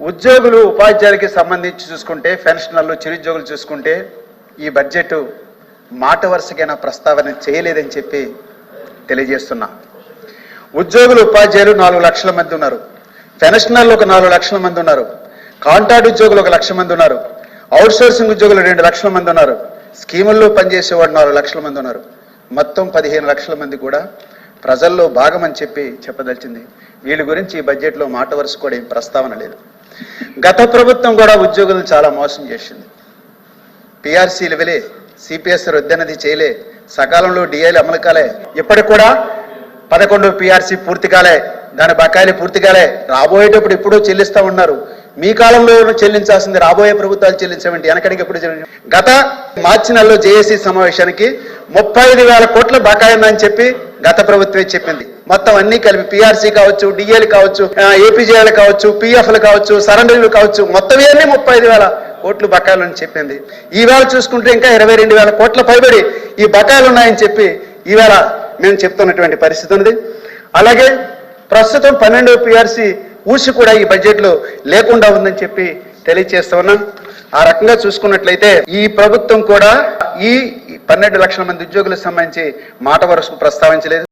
ఉద్యోగులు ఉపాధ్యాయులకి సంబంధించి చూసుకుంటే పెన్షనర్లు చిరుద్యోగులు చూసుకుంటే ఈ బడ్జెట్ మాట వరుసకైనా ప్రస్తావన చేయలేదని చెప్పి తెలియజేస్తున్నా. ఉద్యోగులు ఉపాధ్యాయులు 4 లక్షల మంది ఉన్నారు. పెన్షనర్లు ఒక 4 లక్షల మంది ఉన్నారు. కాంట్రాక్ట్ ఉద్యోగులు 1 లక్ష మంది ఉన్నారు. అవుట్సోర్సింగ్ ఉద్యోగులు 2 లక్షల మంది ఉన్నారు. స్కీముల్లో పనిచేసేవాడు 4 లక్షల మంది ఉన్నారు. మొత్తం 15 లక్షల మంది కూడా ప్రజల్లో భాగమని చెప్పి చెప్పదలిచింది. వీళ్ళ గురించి ఈ బడ్జెట్లో మాట వరుస కూడా ఏం ప్రస్తావన లేదు. గత ప్రభుత్వం కూడా ఉద్యోగులను చాలా మోసం చేసింది. పిఆర్సీలు ఇవ్వలే, సిపిఎస్ రద్దన్నది చేయలే, సకాలంలో డిఐలు అమలు కాలే, ఇప్పటికి కూడా 11 పిఆర్సీ పూర్తి కాలే, దాని బకాయిలు పూర్తి కాలే, రాబోయేటప్పుడు ఎప్పుడూ చెల్లిస్తూ ఉన్నారు. మీ కాలంలో చెల్లించాల్సింది రాబోయే ప్రభుత్వాలు చెల్లించమంటే వెనకడికి ఎప్పుడు గత మార్చి నెలలో జేఏసీ సమావేశానికి 35,000 కోట్ల బకాయి ఉందని చెప్పి గత ప్రభుత్వమే చెప్పింది. మొత్తం అన్ని కలిపి పిఆర్సీ కావచ్చు, డిఏలు కావచ్చు, ఏపీజేలు కావచ్చు, పిఎఫ్లు కావచ్చు, సరెండర్లు కావచ్చు, మొత్తం 35,000 కోట్లు బకాయిలు అని చెప్పింది. ఈవేళ చూసుకుంటే ఇంకా 22,000 కోట్ల పైబడి ఈ బకాయిలు ఉన్నాయని చెప్పి ఈవేళ మేము చెప్తున్నటువంటి పరిస్థితి ఉంది. అలాగే ప్రస్తుతం 12వ పిఆర్సీ ఊసి కూడా ఈ బడ్జెట్లో లేకుండా ఉందని చెప్పి తెలియజేస్తా ఉన్నాం. ఆ రకంగా చూసుకున్నట్లయితే ఈ ప్రభుత్వం కూడా ఈ 12 లక్షల మంది ఉద్యోగులకు సంబంధించి మాట వరుసకు ప్రస్తావించలేదు.